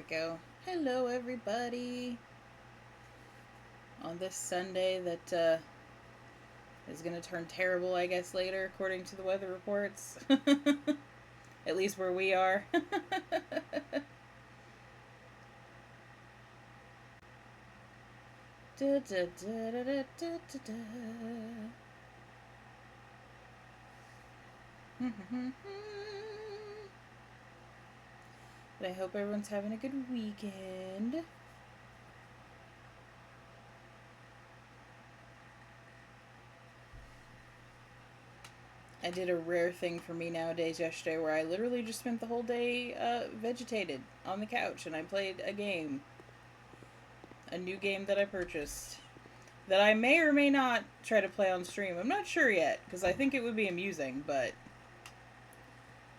we go. Hello, everybody. On this Sunday that is going to turn terrible, I guess, later, according to the weather reports. At least where we are. Da, da, da, da, da, da, da. But I hope everyone's having a good weekend. I did a rare thing for me nowadays yesterday where I literally just spent the whole day vegetated on the couch and I played a game. A new game that I purchased. That I may or may not try to play on stream. I'm not sure yet, because I think it would be amusing, but...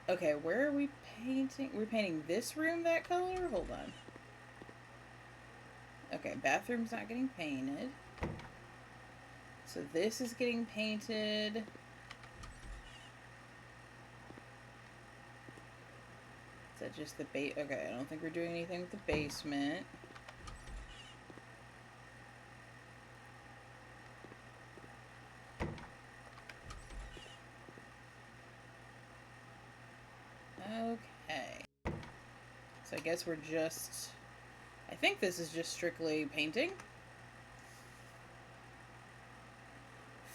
Okay, where are we painting? We're painting this room that color? Hold on. Okay, bathroom's not getting painted. So this is getting painted. Is that just the base? Okay, I don't think we're doing anything with the basement. Okay. So I guess we're just... I think this is just strictly painting.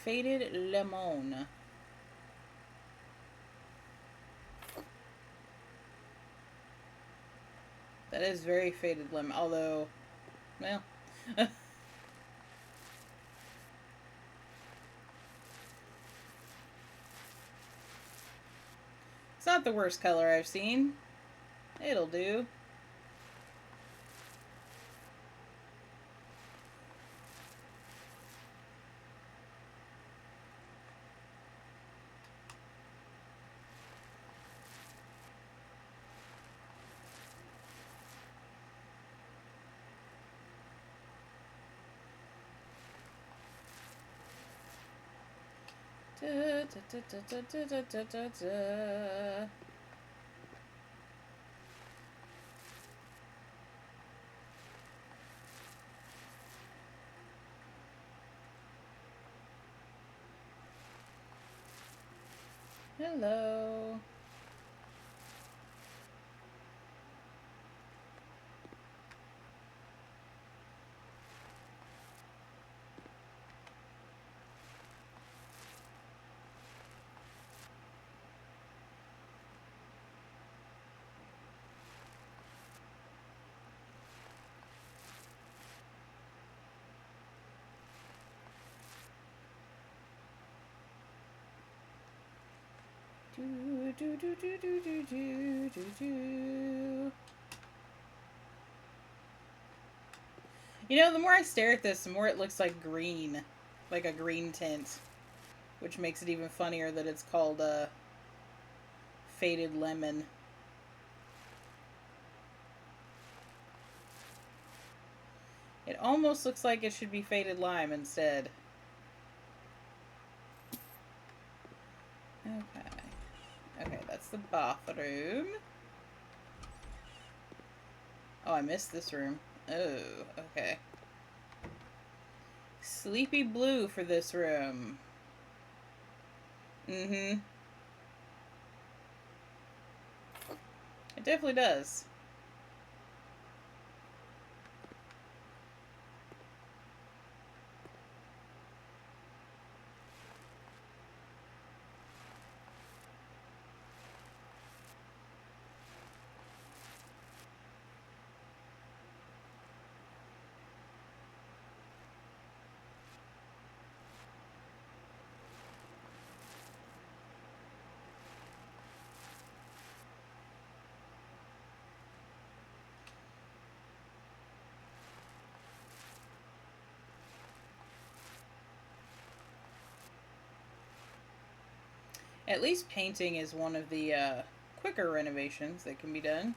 Faded Lemon. That is very faded lemon, although, well... It's not the worst color I've seen. It'll do. Da, da, da, da, da, da, da, da. Hello. Do, do, do, do, do, do, do, do, do. You know, the more I stare at this, the more it looks like green. Like a green tint. Which makes it even funnier that it's called Faded Lemon. It almost looks like it should be Faded Lime instead. Okay. Okay, that's the bathroom. Oh, I missed this room. Oh, okay. Sleepy blue for this room. Mm-hmm. It definitely does. At least painting is one of the quicker renovations that can be done.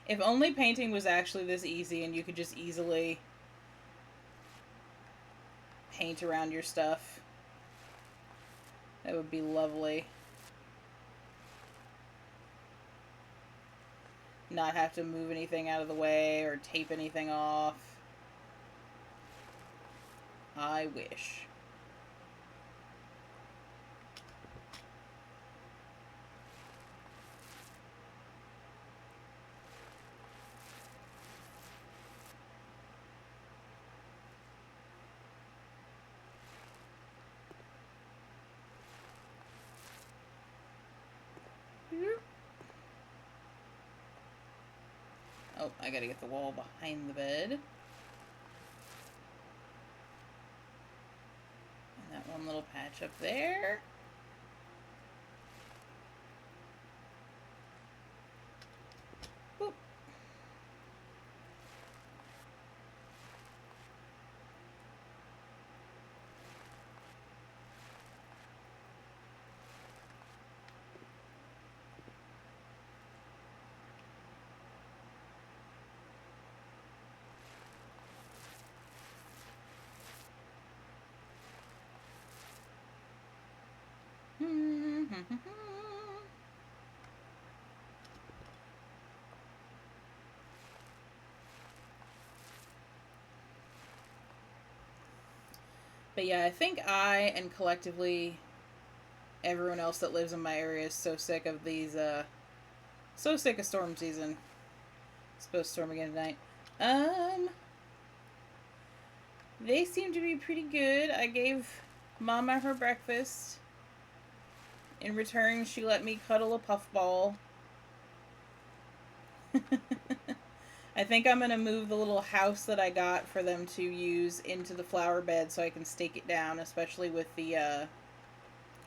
If only painting was actually this easy and you could just easily paint around your stuff. That would be lovely. not have to move anything out of the way or tape anything off. I wish. Oh, I gotta get the wall behind the bed. And that one little patch up there. Whoop. But yeah, I think I and collectively everyone else that lives in my area is so sick of these, so sick of storm season. It's supposed to storm again tonight. They seem to be pretty good. I gave Mama her breakfast. In return, she let me cuddle a puffball. I think I'm going to move the little house that I got for them to use into the flower bed so I can stake it down, especially with the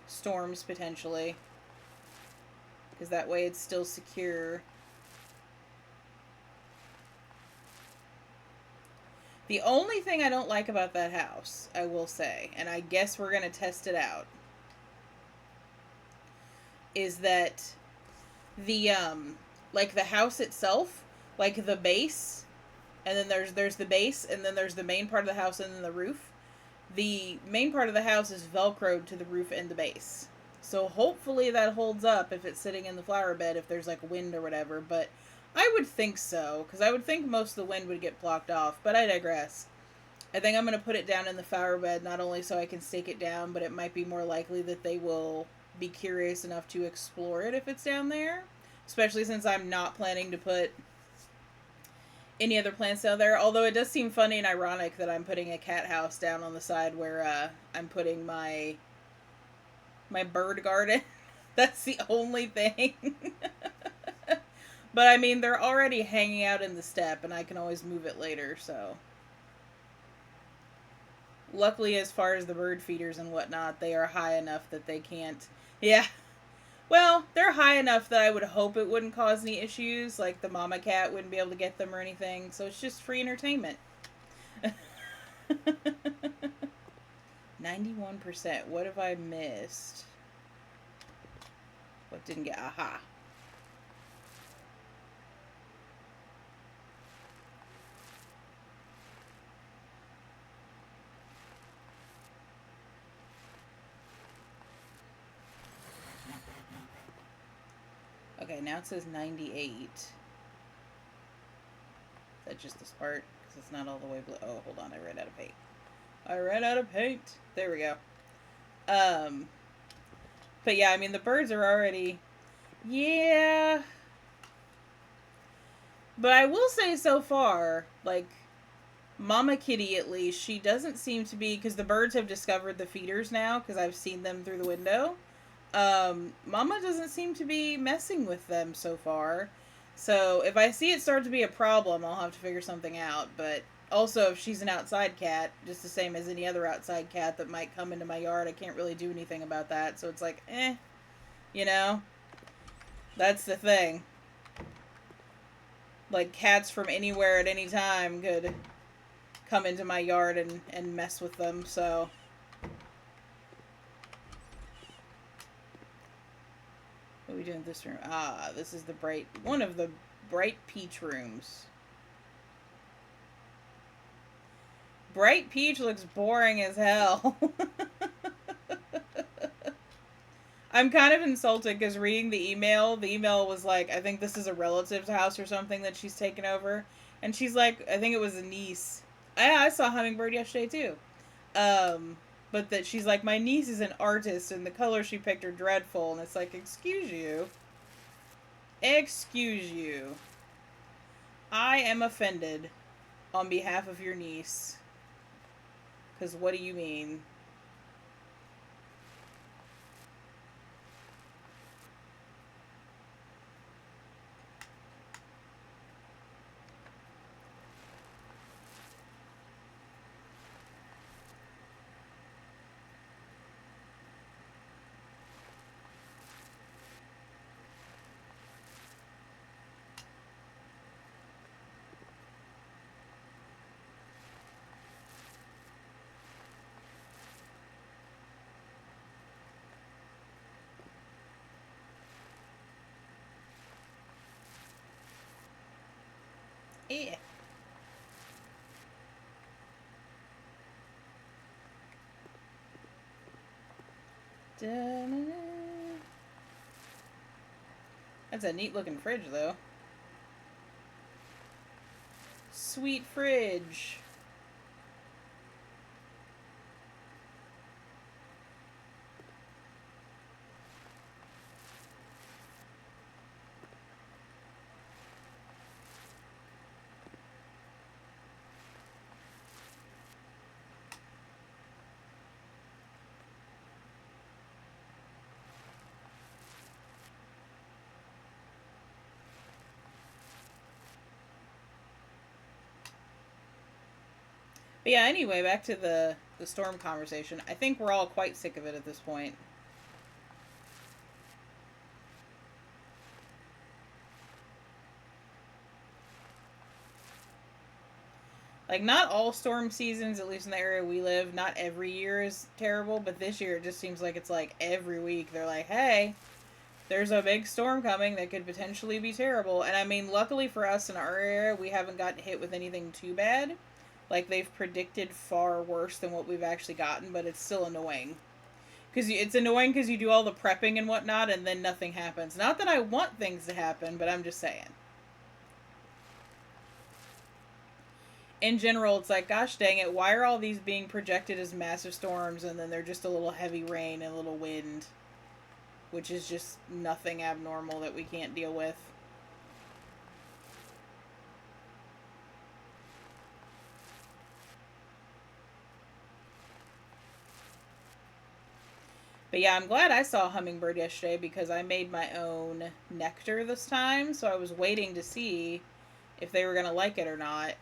storms potentially. Because that way it's still secure. The only thing I don't like about that house, I will say, and I guess we're going to test it out, is that the, like the house itself, like the base, and then there's the base, and then there's the main part of the house and then the roof. The main part of the house is Velcroed to the roof and the base. So hopefully that holds up if it's sitting in the flower bed, if there's like wind or whatever, but I would think so, because I would think most of the wind would get blocked off, but I digress. I think I'm going to put it down in the flower bed, not only so I can stake it down, but it might be more likely that they will be curious enough to explore it if it's down there. Especially since I'm not planning to put any other plants down there. Although it does seem funny and ironic that I'm putting a cat house down on the side where I'm putting my bird garden. That's the only thing. But I mean, they're already hanging out in the step, and I can always move it later, so. Luckily, as far as the bird feeders and whatnot, they are high enough that they can't. Yeah. Well, they're high enough that I would hope it wouldn't cause any issues, like the mama cat wouldn't be able to get them or anything, so it's just free entertainment. 91%. What have I missed? What didn't get? Aha. Okay, now it says 98. Is that just the part? Because it's not all the way blue. Oh, hold on. I ran out of paint. I ran out of paint. There we go. But yeah, I mean, the birds are already... Yeah. But I will say so far, like, Mama Kitty at least, she doesn't seem to be... Because the birds have discovered the feeders now, because I've seen them through the window. Mama doesn't seem to be messing with them so far. So if I see it start to be a problem, I'll have to figure something out. But also, if she's an outside cat, just the same as any other outside cat that might come into my yard, I can't really do anything about that. So it's like, you know? That's the thing. Like, cats from anywhere at any time could come into my yard and mess with them, so... What are we doing in this room? Ah, this is one of the bright peach rooms. Bright peach looks boring as hell. I'm kind of insulted because reading the email was like, I think this is a relative's house or something that she's taken over. And she's like, I think it was a niece. I saw Hummingbird yesterday too. But that she's like, my niece is an artist and the colors she picked are dreadful. And it's like, excuse you. Excuse you. I am offended on behalf of your niece. Because what do you mean? Yeah. Da-na-na. That's a neat looking fridge, though. Sweet fridge. But yeah, anyway, back to the storm conversation. I think we're all quite sick of it at this point. Like, not all storm seasons, at least in the area we live, not every year is terrible, but this year it just seems like it's like every week they're like, hey, there's a big storm coming that could potentially be terrible. And I mean, luckily for us in our area, we haven't gotten hit with anything too bad. Like, they've predicted far worse than what we've actually gotten, but it's still annoying. Because it's annoying because you do all the prepping and whatnot, and then nothing happens. Not that I want things to happen, but I'm just saying. In general, it's like, gosh dang it, why are all these being projected as massive storms, and then they're just a little heavy rain and a little wind, which is just nothing abnormal that we can't deal with. But yeah, I'm glad I saw Hummingbird yesterday because I made my own nectar this time, so I was waiting to see if they were going to like it or not,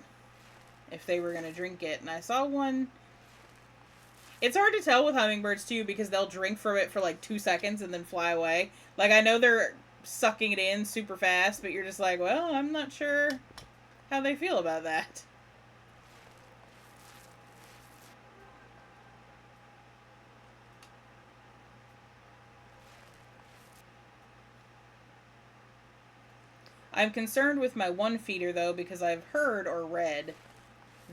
if they were going to drink it. And I saw one. It's hard to tell with hummingbirds too because they'll drink from it for like 2 seconds and then fly away. Like, I know they're sucking it in super fast, but you're just like, well, I'm not sure how they feel about that. I'm concerned with my one feeder though because I've heard or read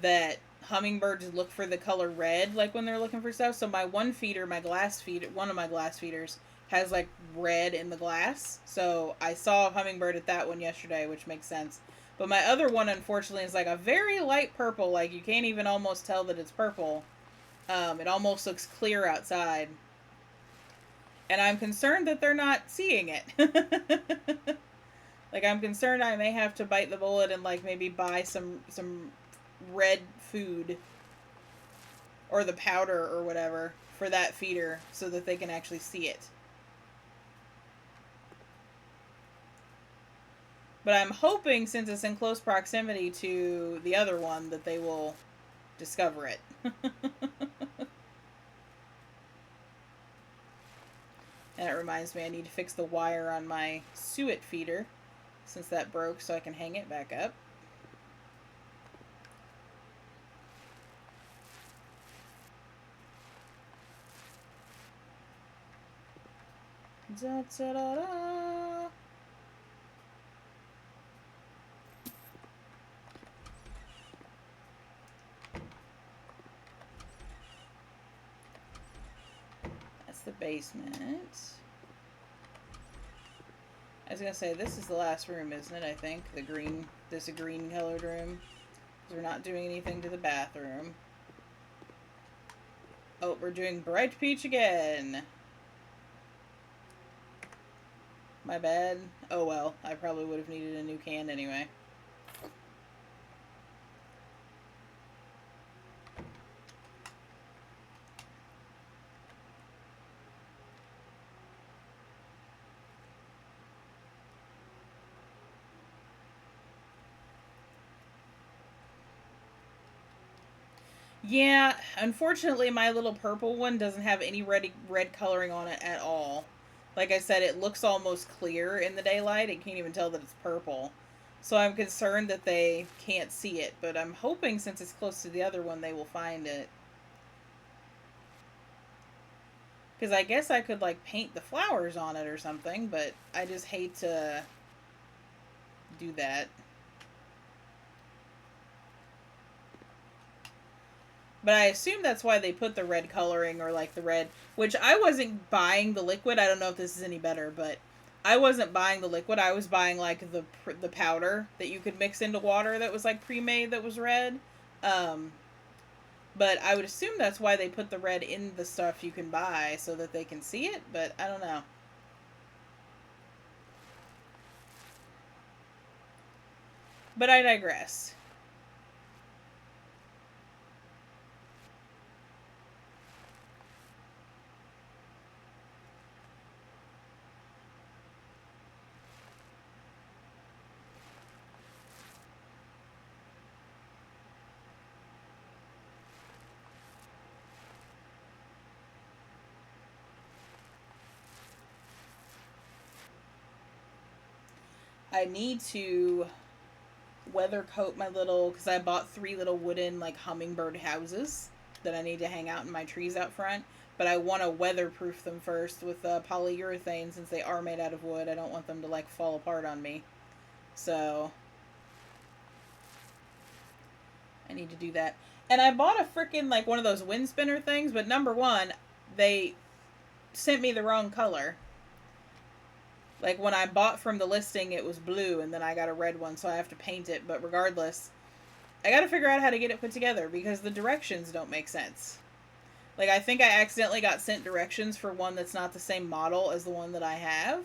that hummingbirds look for the color red like when they're looking for stuff. So my one feeder, my glass feeder, one of my glass feeders has like red in the glass. So I saw a hummingbird at that one yesterday, which makes sense. But my other one, unfortunately, is like a very light purple. Like, you can't even almost tell that it's purple. It almost looks clear outside. And I'm concerned that they're not seeing it. Like, I'm concerned I may have to bite the bullet and like maybe buy some red food or the powder or whatever for that feeder so that they can actually see it. But I'm hoping, since it's in close proximity to the other one, that they will discover it. And it reminds me I need to fix the wire on my suet feeder since that broke so I can hang it back up. Da, da, da, da. That's the basement. I was gonna say, this is the last room, isn't it? I think. The green, this a green colored room. Because we're not doing anything to the bathroom. Oh, we're doing bright peach again. My bad. Oh well, I probably would have needed a new can anyway. Yeah, unfortunately my little purple one doesn't have any red coloring on it at all. Like I said, it looks almost clear in the daylight. It can't even tell that it's purple. So I'm concerned that they can't see it, but I'm hoping since it's close to the other one they will find it. Because I guess I could like paint the flowers on it or something, but I just hate to do that. But I assume that's why they put the red coloring or like the red, which I wasn't buying the liquid. I don't know if this is any better, but I wasn't buying the liquid. I was buying like the powder that you could mix into water that was like pre-made that was red. Um, but I would assume that's why they put the red in the stuff you can buy so that they can see it, but I don't know. But I digress. I need to weather coat my little, because I bought 3 little wooden like hummingbird houses that I need to hang out in my trees out front. But I want to weatherproof them first with polyurethane since they are made out of wood. I don't want them to like fall apart on me. So I need to do that. And I bought a freaking like one of those wind spinner things, but number one, they sent me the wrong color. Like when I bought from the listing, it was blue, and then I got a red one, so I have to paint it. But regardless, I got to figure out how to get it put together because the directions don't make sense. Like I think I accidentally got sent directions for one that's not the same model as the one that I have.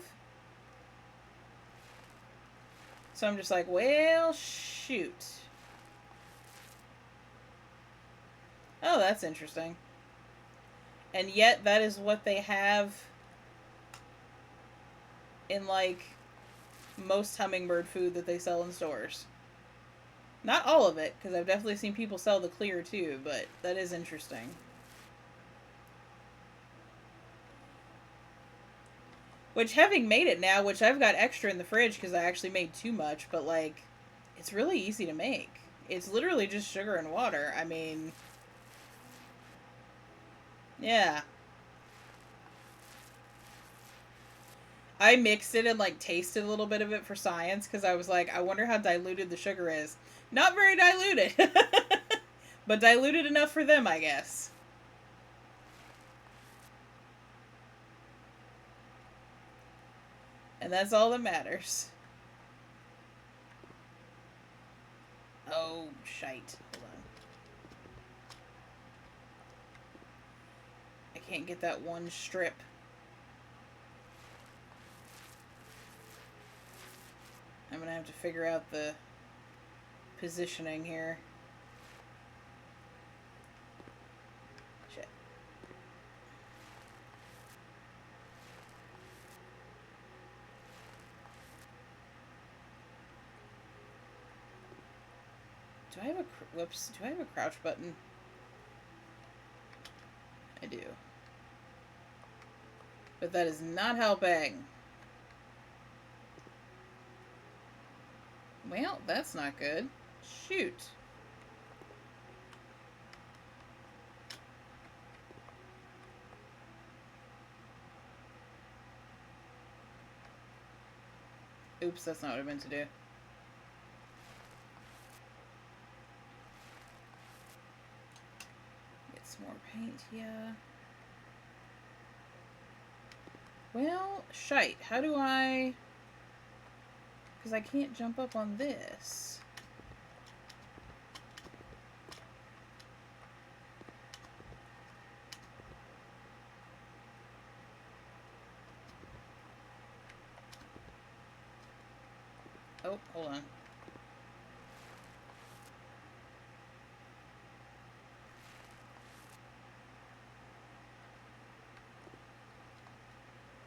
So I'm just like, well, shoot. Oh, that's interesting. And yet that is what they have in like most hummingbird food that they sell in stores. Not all of it, because I've definitely seen people sell the clear too, but that is interesting. Which, having made it now, which I've got extra in the fridge because I actually made too much, but like, it's really easy to make. It's literally just sugar and water. I mean, yeah. I mixed it and like tasted a little bit of it for science because I was like, I wonder how diluted the sugar is. Not very diluted, but diluted enough for them, I guess. And that's all that matters. Oh, shite. Hold on. I can't get that one strip. I'm gonna have to figure out the positioning here. Shit. Do I have a whoops? Do I have a crouch button? I do. But that is not helping. Well, that's not good. Shoot. Oops, that's not what I meant to do. Get some more paint here. Well, shite. How do I... Because I can't jump up on this. Oh, hold on.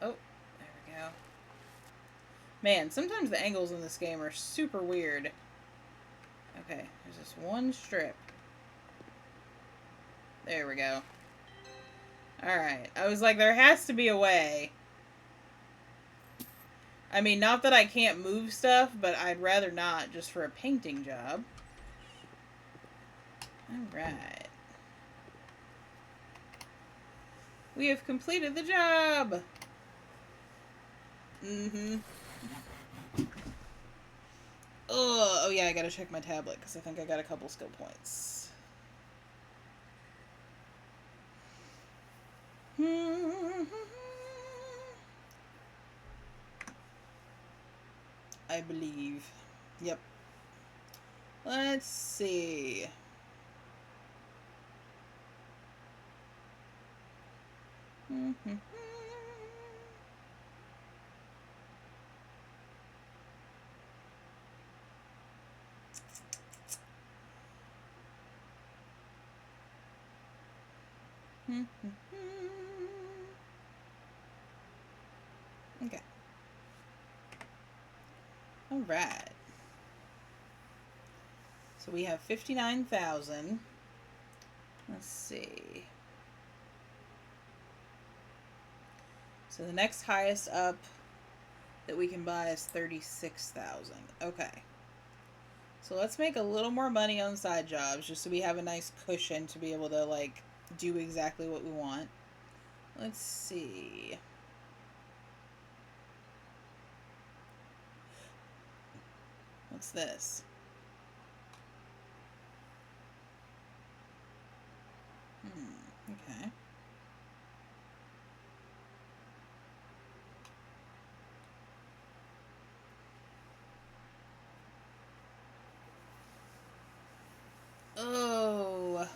Oh, there we go. Man, sometimes the angles in this game are super weird. Okay, there's this one strip. There we go. Alright, I was like, there has to be a way. I mean, not that I can't move stuff, but I'd rather not, just for a painting job. Alright. We have completed the job! Mm-hmm. Oh yeah, I gotta check my tablet, because I think I got a couple skill points. I believe. Yep. Let's see. Okay. Alright. So we have 59,000. Let's see. So the next highest up that we can buy is 36,000. Okay. So let's make a little more money on side jobs just so we have a nice cushion to be able to, like, do exactly what we want. Let's see. What's this? Okay. Oh.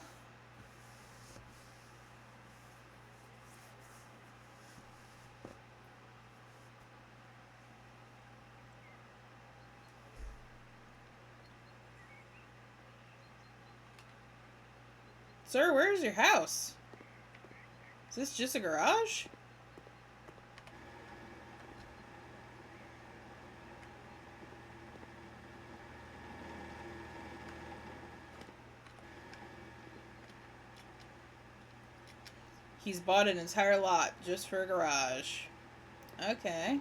Sir, where's your house? Is this just a garage? He's bought an entire lot just for a garage. Okay.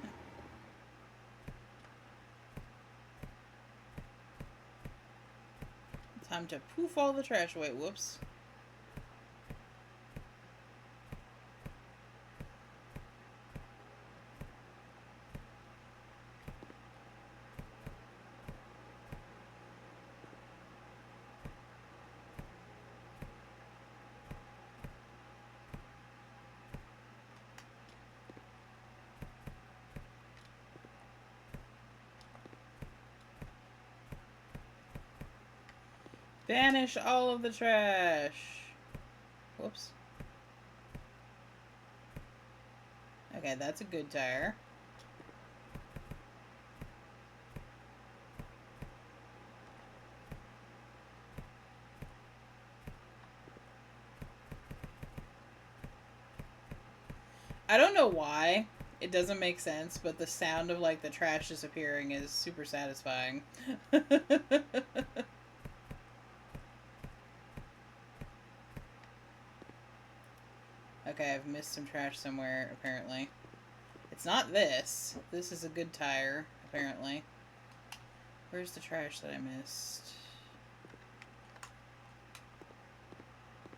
Time to poof all the trash away. Whoops. Banish all of the trash. Whoops. Okay, that's a good tire. I don't know why. It doesn't make sense, but the sound of, like, the trash disappearing is super satisfying. Okay, I've missed some trash somewhere, apparently. It's not this. This is a good tire, apparently. Where's the trash that I missed?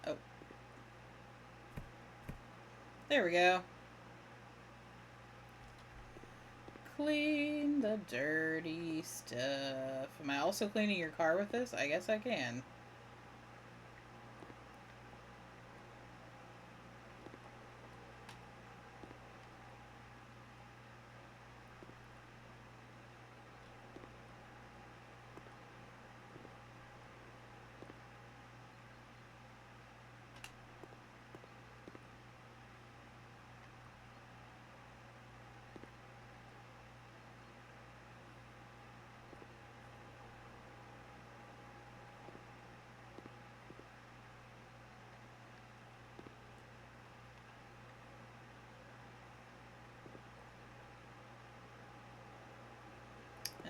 Oh. There we go. Clean the dirty stuff. Am I also cleaning your car with this? I guess I can.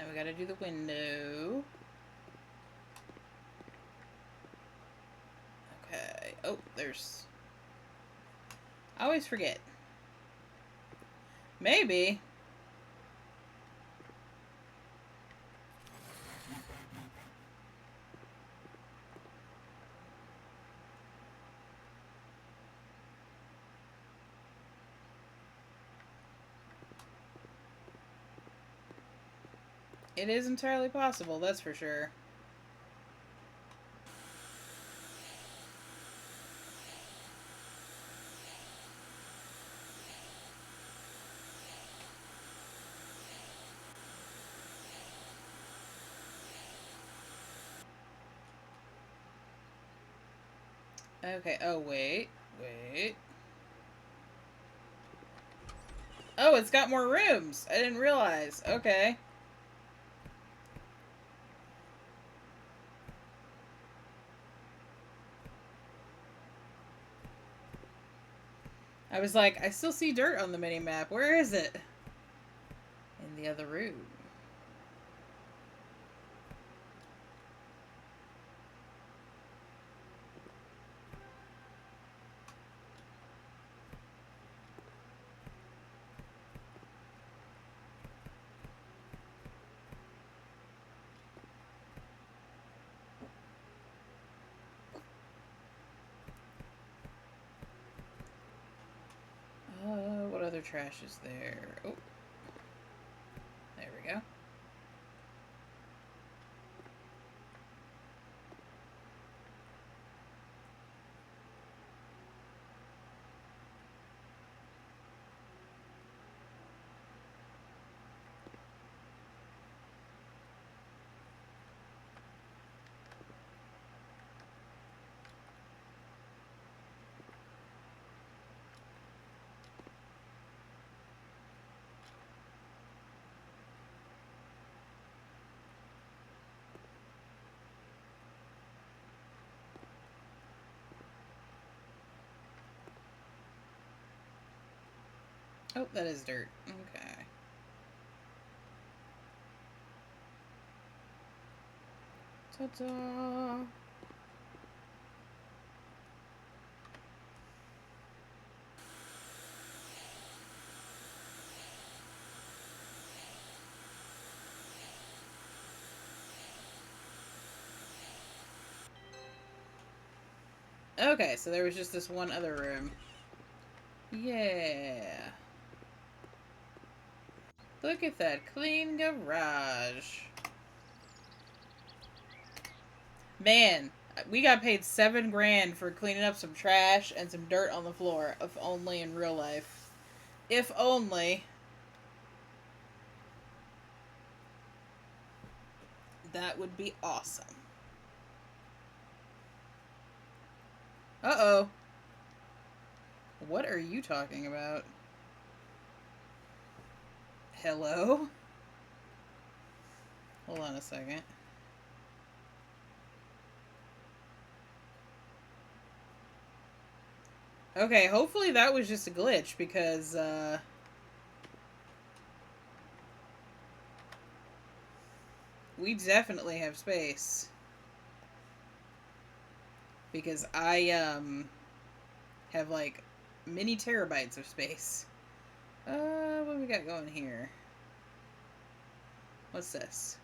Now we gotta do the window. Okay. Oh, there's... I always forget. Maybe. It is entirely possible, that's for sure. Okay, oh, wait. Wait. Oh, it's got more rooms! I didn't realize. Okay. I was like, I still see dirt on the mini-map. Where is it? In the other room. What other trash is there? Oh. There we go. Oh, that is dirt. Okay. Ta-da! Okay, so there was just this one other room. Yeah. Look at that clean garage. Man, we got paid $7 grand for cleaning up some trash and some dirt on the floor. If only in real life. If only. That would be awesome. Uh-oh. What are you talking about? Hello? Hold on a second. Okay, hopefully that was just a glitch, because, we definitely have space. Because I, have, like, many terabytes of space. What do we got going here? What's this?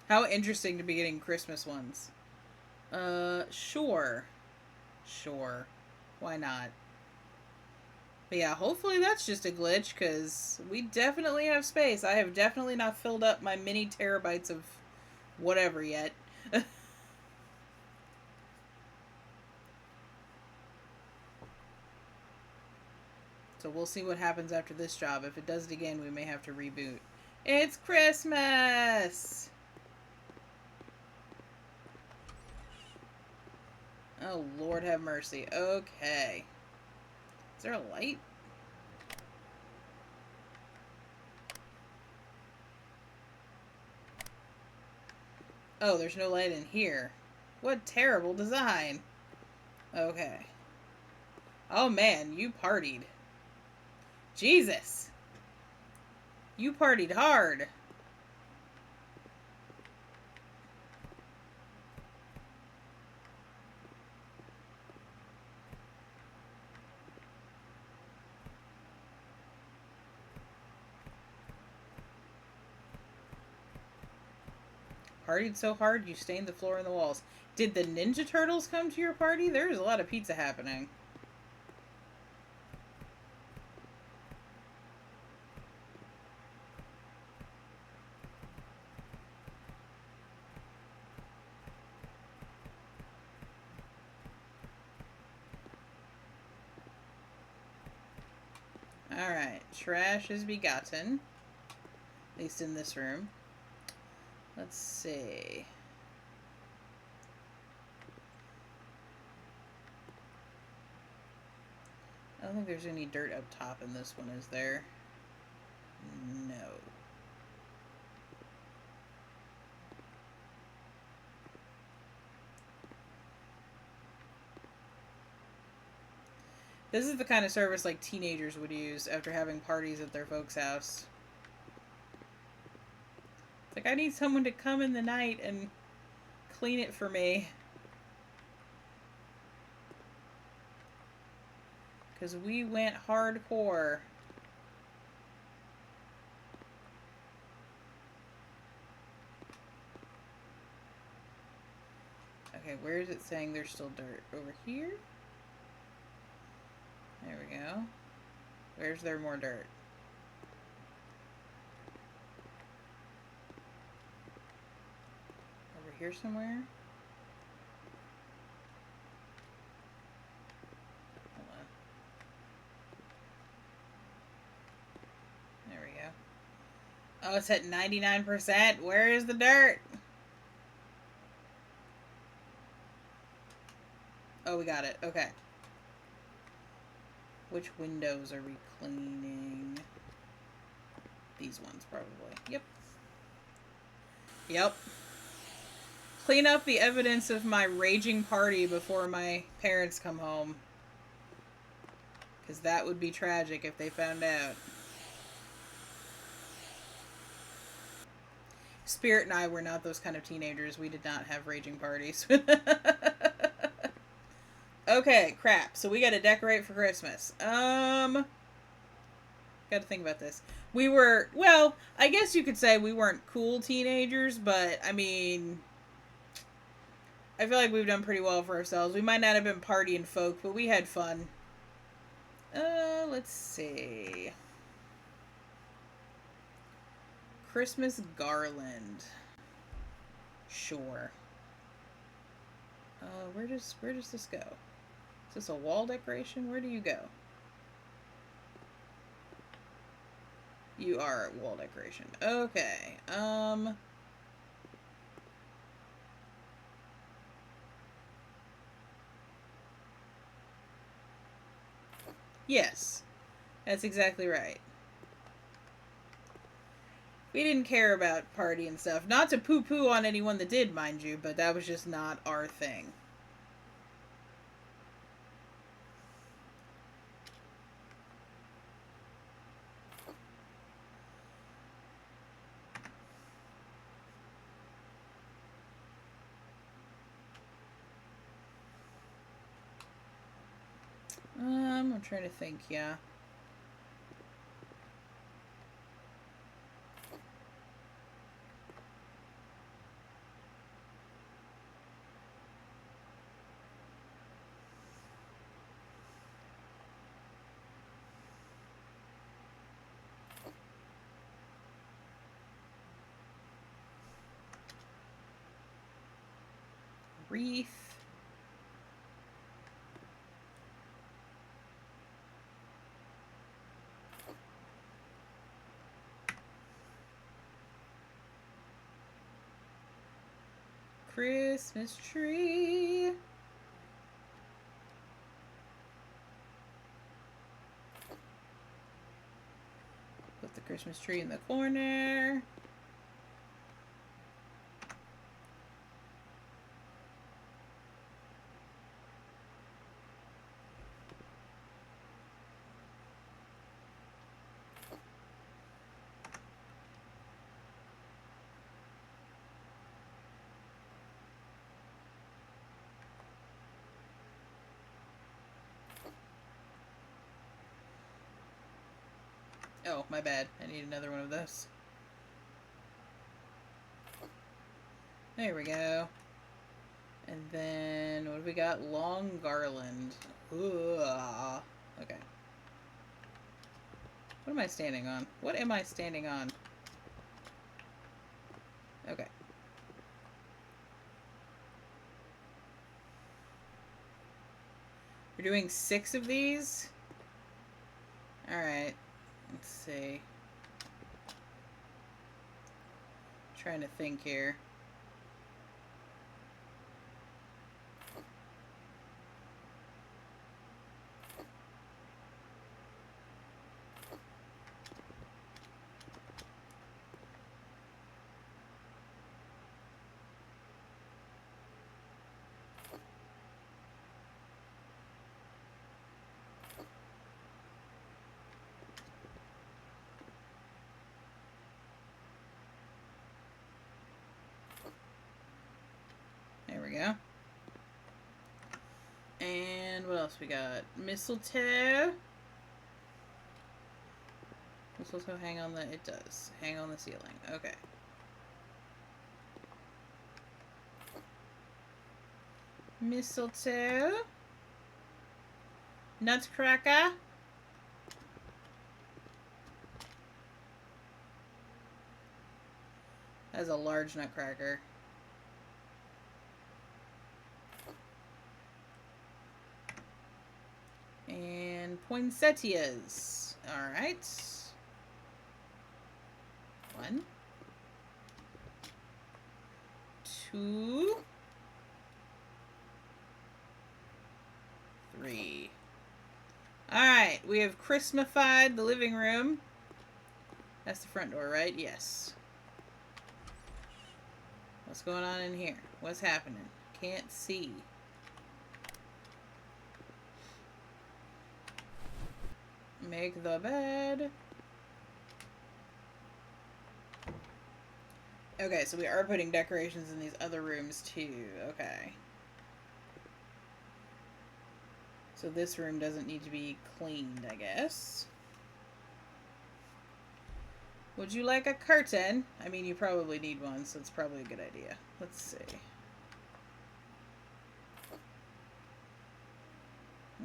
How interesting to be getting Christmas ones. Sure. Sure. Why not? But yeah, hopefully that's just a glitch, because we definitely have space. I have definitely not filled up my many terabytes of whatever yet. So we'll see what happens after this job. If it does it again, we may have to reboot. It's Christmas! Oh, Lord have mercy. Okay. Is there a light? Oh, there's no light in here. What terrible design. Okay. Oh man, you partied. Jesus. You partied hard. Partied so hard you stained the floor and the walls. Did the Ninja Turtles come to your party? There's a lot of pizza happening. Alright, trash is begotten. At least in this room. Let's see. I don't think there's any dirt up top in this one, is there? No. This is the kind of service like teenagers would use after having parties at their folks' house. It's like, I need someone to come in the night and clean it for me. Because we went hardcore. Okay, where is it saying there's still dirt? Over here? There we go. Where's there more dirt? Over here somewhere? Hold on. There we go. Oh, it's at 99%. Where is the dirt? Oh, we got it. Okay. Which windows are we cleaning? These ones, probably. Yep. Yep. Clean up the evidence of my raging party before my parents come home. Because that would be tragic if they found out. Spirit and I were not those kind of teenagers. We did not have raging parties. Okay, crap. So we gotta decorate for Christmas. Gotta think about this. We were, well, I guess you could say we weren't cool teenagers, but, I mean, I feel like we've done pretty well for ourselves. We might not have been partying folk, but we had fun. Let's see. Christmas garland. Sure. Where does this go? Is this a wall decoration? Where do you go? You are a wall decoration. Okay. Yes. That's exactly right. We didn't care about party and stuff. Not to poo-poo on anyone that did, mind you, but that was just not our thing. I'm trying to think, yeah. Wreath. Christmas tree. Put the Christmas tree in the corner. Oh, my bad. I need another one of those. There we go. And then, what do we got? Long garland. Ooh. Okay. What am I standing on? What am I standing on? Okay. We're doing 6 of these? Alright. Let's see. Trying to think here. There we go. And what else we got? Mistletoe. Mistletoe hang on the... It does. Hang on the ceiling. Okay. Mistletoe. Nutcracker. That's a large nutcracker. And poinsettias. Alright. 1. 2. 3. Alright, we have Christmasified the living room. That's the front door, right? Yes. What's going on in here? What's happening? Can't see. Make the bed. Okay, so we are putting decorations in these other rooms too. Okay. So this room doesn't need to be cleaned, I guess. Would you like a curtain? I mean, you probably need one, so it's probably a good idea. Let's see.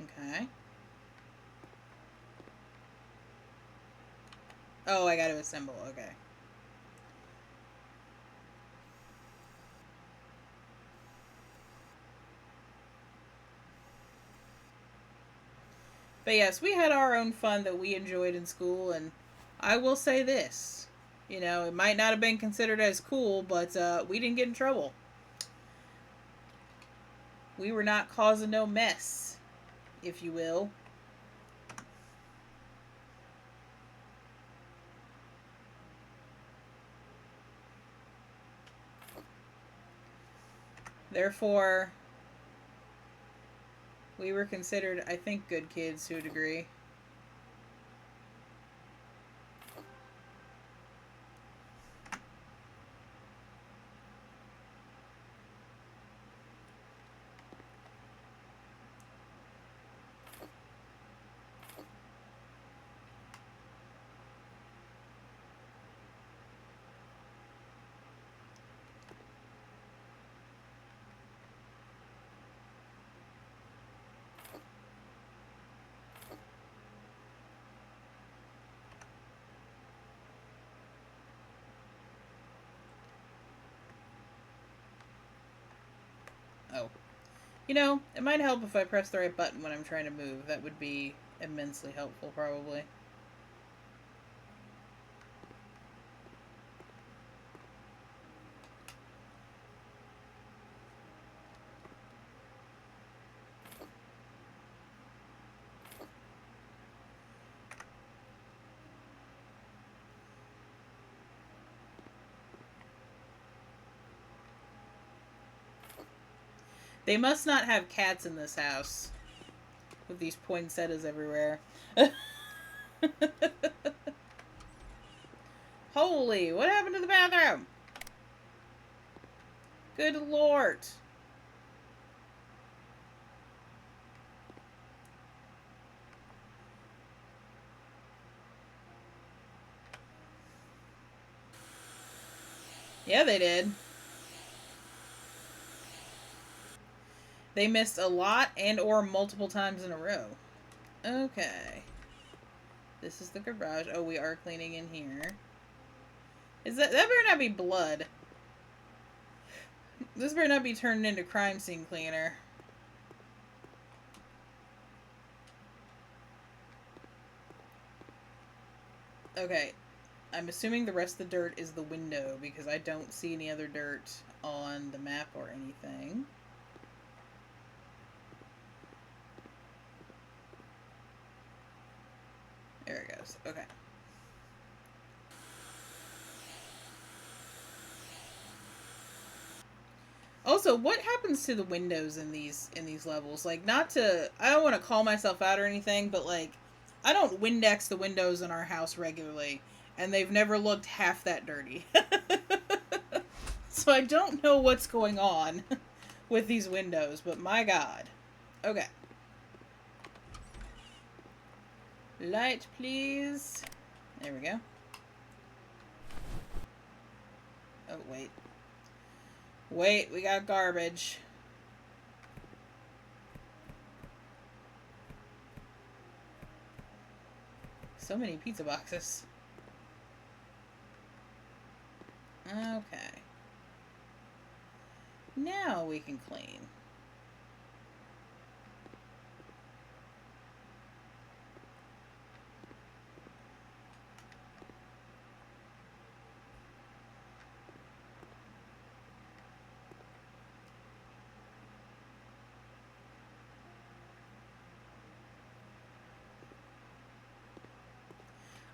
Okay. Oh, I gotta assemble. Okay. But yes, we had our own fun that we enjoyed in school, and I will say this. You know, it might not have been considered as cool, but we didn't get in trouble. We were not causing no mess, if you will. Therefore, we were considered, I think, good kids to a degree. Oh. You know, it might help if I press the right button when I'm trying to move. That would be immensely helpful, probably. They must not have cats in this house. With these poinsettias everywhere. Holy, what happened to the bathroom? Good lord. Yeah, they did. They missed a lot and or multiple times in a row. Okay. This is the garage. Oh, we are cleaning in here. Is that better not be blood? This better not be turned into crime scene cleaner. Okay. I'm assuming the rest of the dirt is the window because I don't see any other dirt on the map or anything. There it goes. Okay. Also, what happens to the windows in these levels? Like, not to, I don't want to call myself out or anything, but like, I don't Windex the windows in our house regularly, and they've never looked half that dirty. So I don't know what's going on with these windows, but my god. Okay. Light, please. There we go. Oh, wait. Wait, we got garbage. So many pizza boxes. Okay. Now we can clean.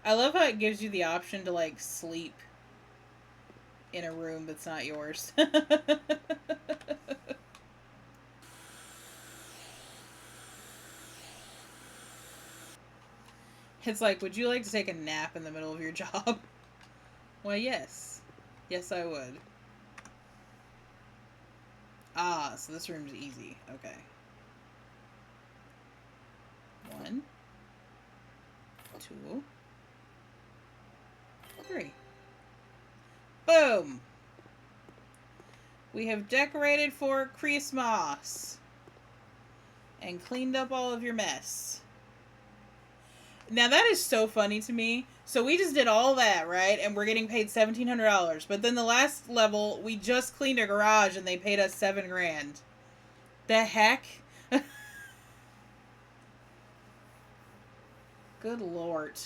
I love how it gives you the option to, like, sleep in a room that's not yours. It's like, would you like to take a nap in the middle of your job? Why, yes. Yes, I would. Ah, so this room's easy. Okay. 1, 2, 3. Boom! We have decorated for Christmas. And cleaned up all of your mess. Now that is so funny to me. So we just did all that, right? And we're getting paid $1,700. But then the last level, we just cleaned a garage and they paid us $7,000. The heck? Good lord.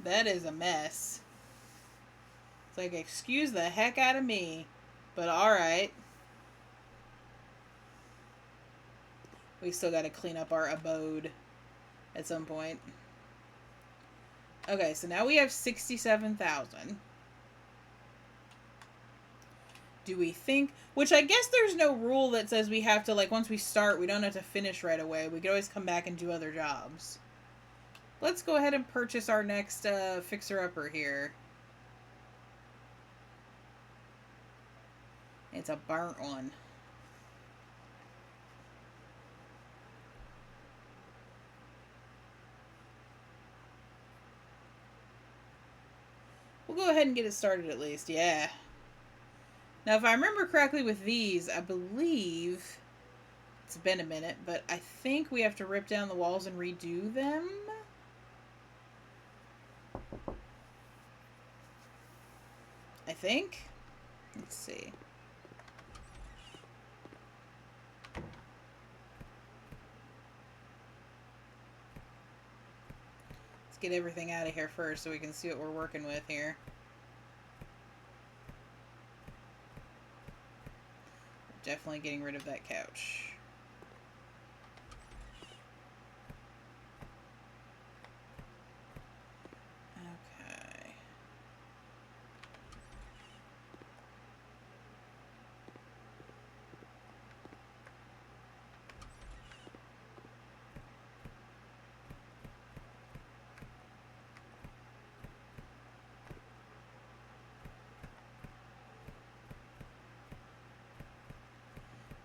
That is a mess. It's like, excuse the heck out of me. But alright. We still gotta clean up our abode at some point. Okay, so now we have 67,000. Do we think... Which I guess there's no rule that says we have to, like, once we start, we don't have to finish right away. We can always come back and do other jobs. Let's go ahead and purchase our next fixer-upper here. It's a burnt one. We'll go ahead and get it started at least, yeah. Now, if I remember correctly with these, I believe... It's been a minute, but I think we have to rip down the walls and redo them. I think. Let's see. Let's get everything out of here first so we can see what we're working with here. Definitely getting rid of that couch. Okay.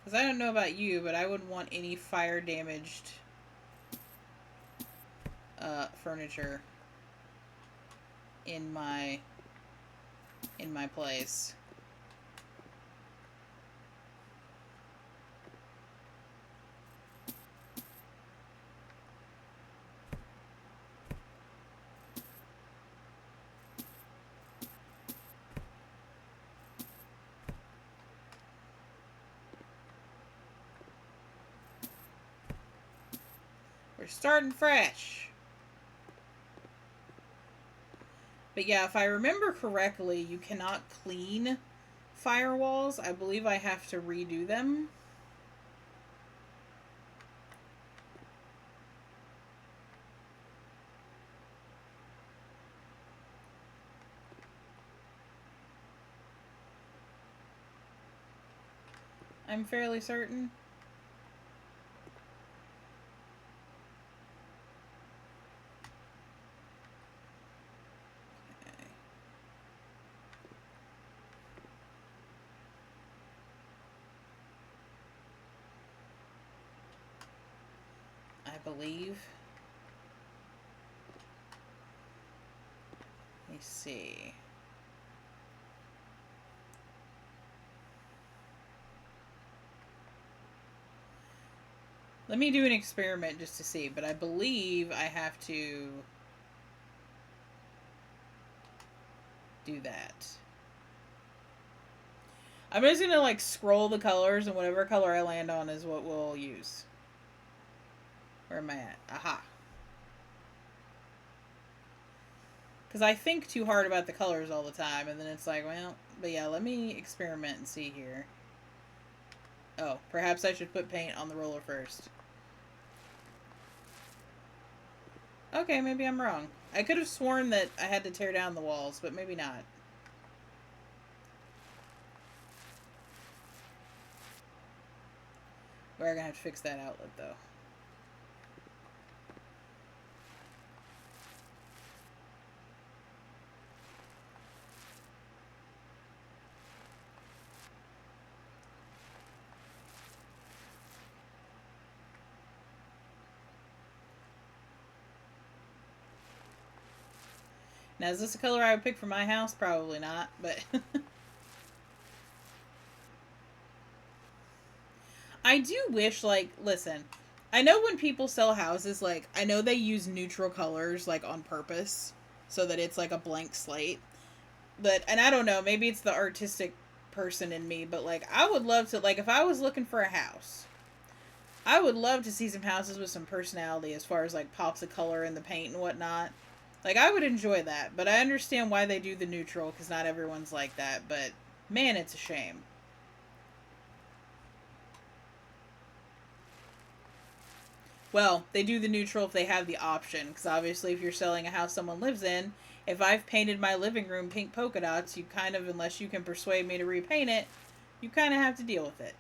Because I don't know about you, but I wouldn't want any fire-damaged furniture in my in my place. We're starting fresh. But yeah, if I remember correctly, you cannot clean firewalls. I believe I have to redo them. I'm fairly certain. Okay. I believe. Let me see. Let me do an experiment just to see, but I believe I have to do that. I'm just gonna like scroll the colors, and whatever color I land on is what we'll use. Where am I at? Aha. Because I think too hard about the colors all the time, and then it's like, well, but yeah, let me experiment and see here. Oh, perhaps I should put paint on the roller first. Okay, maybe I'm wrong. I could have sworn that I had to tear down the walls, but maybe not. We're gonna have to fix that outlet, though. Now, is this a color I would pick for my house? Probably not, but... I do wish, like, listen, I know when people sell houses, like, I know they use neutral colors, like, on purpose, so that it's, like, a blank slate. But, and I don't know, maybe it's the artistic person in me, but, like, I would love to, like, if I was looking for a house, I would love to see some houses with some personality as far as, like, pops of color in the paint and whatnot. Like, I would enjoy that, but I understand why they do the neutral, because not everyone's like that, but, man, it's a shame. Well, they do the neutral if they have the option, because obviously if you're selling a house someone lives in, if I've painted my living room pink polka dots, you kind of, unless you can persuade me to repaint it, you kind of have to deal with it.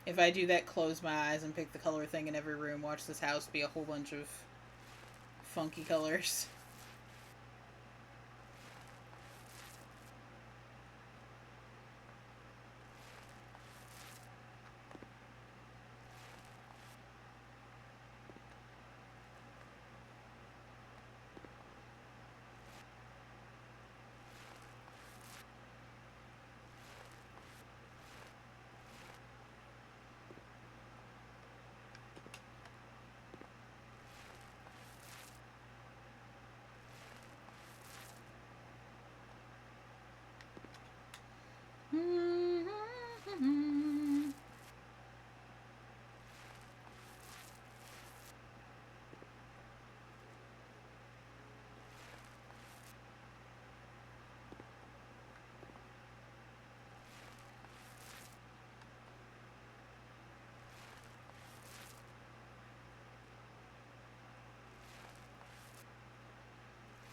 If I do that, close my eyes and pick the color thing in every room, watch this house be a whole bunch of funky colors.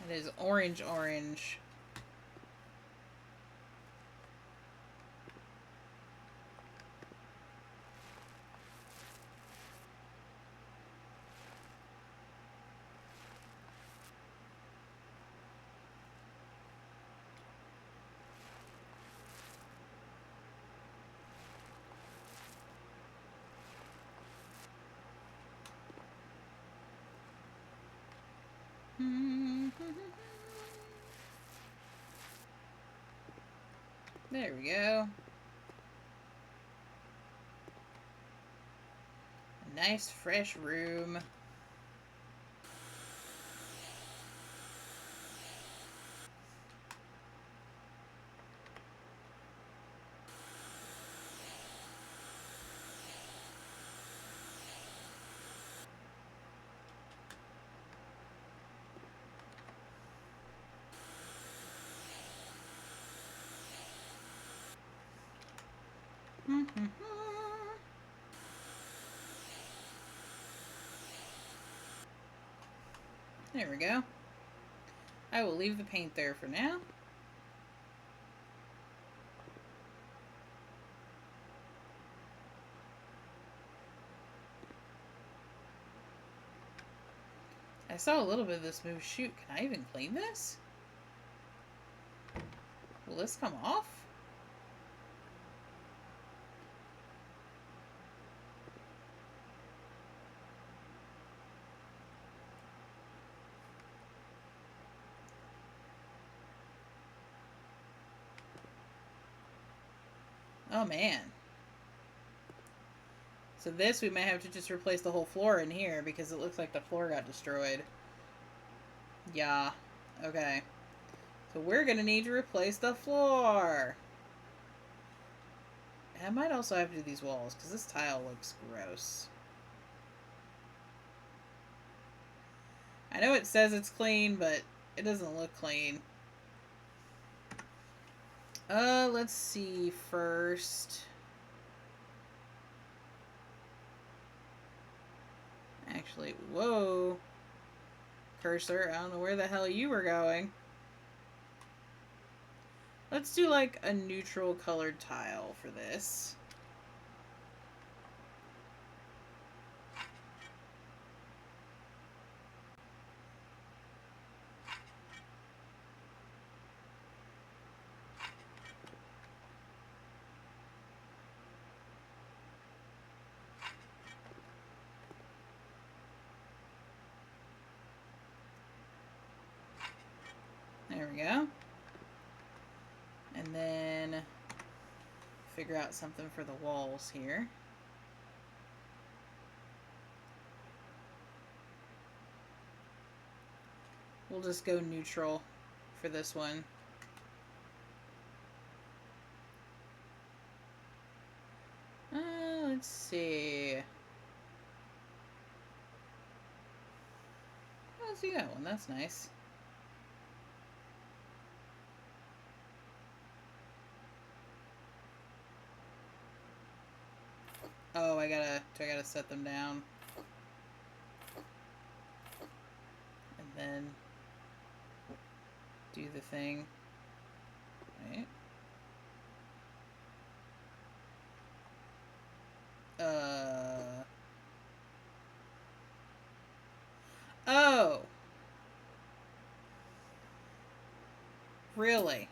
It is orange orange. There we go. A nice fresh room. There we go. I will leave the paint there for now. I saw a little bit of this move. Shoot, can I even clean this? Will this come off? Oh, man. So this, we may have to just replace the whole floor in here because it looks like the floor got destroyed. Yeah. Okay. So we're going to need to replace the floor. I might also have to do these walls because this tile looks gross. I know it says it's clean, but it doesn't look clean. Let's see first. Actually, whoa. Cursor, I don't know where the hell you were going. Let's do like a neutral colored tile for this. There we go. And then figure out something for the walls here. We'll just go neutral for this one. Let's see. Oh, see that one. That's nice. Oh, I gotta set them down. And then do the thing. Right. Oh! Really?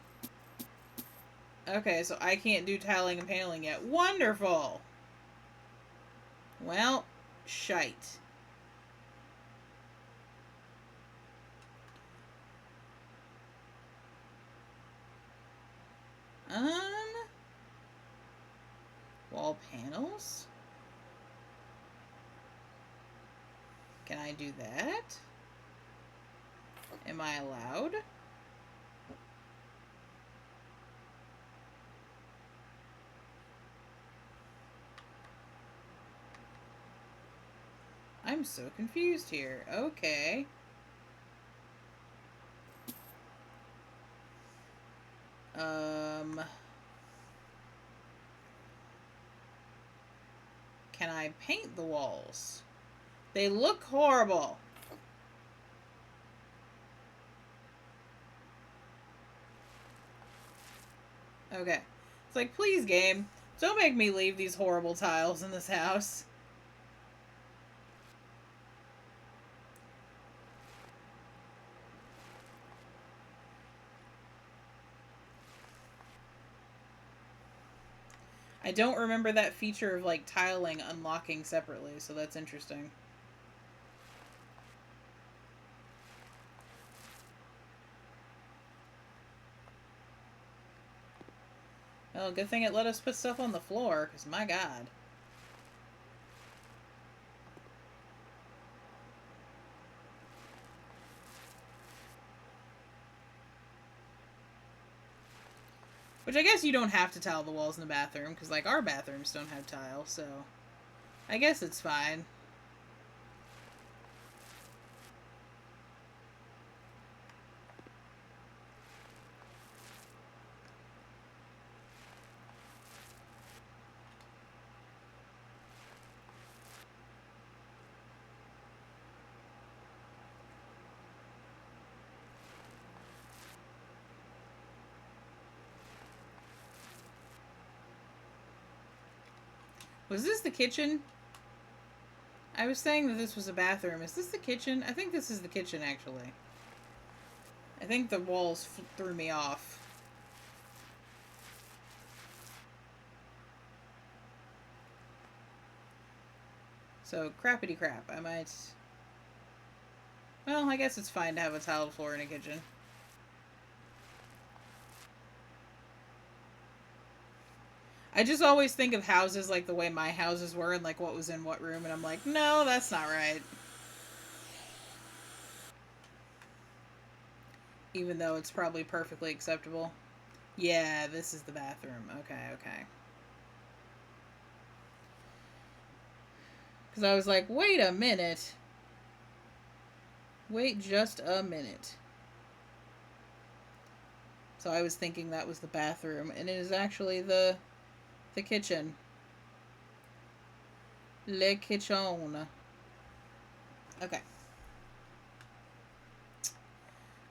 Okay, so I can't do tiling and paneling yet. Wonderful! Well, shite. Wall panels? Can I do that? Am I allowed? I'm so confused here. Okay. Can I paint the walls? They look horrible. Okay. It's like, please, game, don't make me leave these horrible tiles in this house. I don't remember that feature of, like, tiling unlocking separately, so that's interesting. Oh, good thing it let us put stuff on the floor, because my god. Which I guess you don't have to tile the walls in the bathroom, because, like, our bathrooms don't have tile, so I guess it's fine. Was this the kitchen? I was saying that this was a bathroom. Is this the kitchen? I think this is the kitchen, actually. I think the walls threw me off. So, crappity crap. I might... Well, I guess it's fine to have a tiled floor in a kitchen. I just always think of houses like the way my houses were and like what was in what room, and I'm like, no, that's not right. Even though it's probably perfectly acceptable. Yeah, this is the bathroom. Okay, okay. Because I was like, wait a minute. Wait just a minute. So I was thinking that was the bathroom, and it is actually the kitchen. Le kitchen. Okay.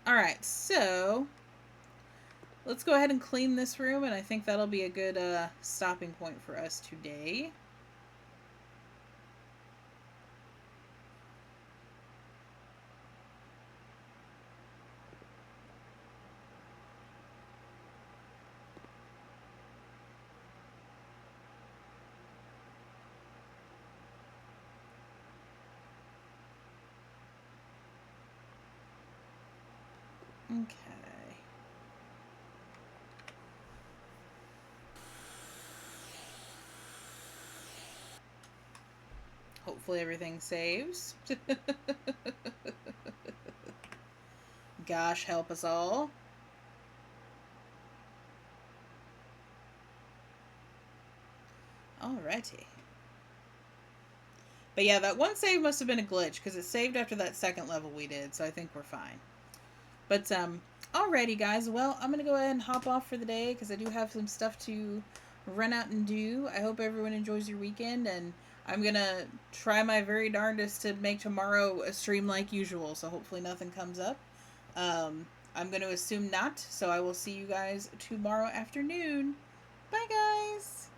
Alright, so let's go ahead and clean this room, and I think that'll be a good stopping point for us today. Okay. Hopefully everything saves. Gosh, help us all. Alrighty. But yeah, that one save must have been a glitch, because it saved after that second level we did, so I think we're fine. But, alrighty, guys. Well, I'm going to go ahead and hop off for the day, because I do have some stuff to run out and do. I hope everyone enjoys your weekend, and I'm going to try my very darndest to make tomorrow a stream like usual, so hopefully nothing comes up. I'm going to assume not, so I will see you guys tomorrow afternoon. Bye, guys!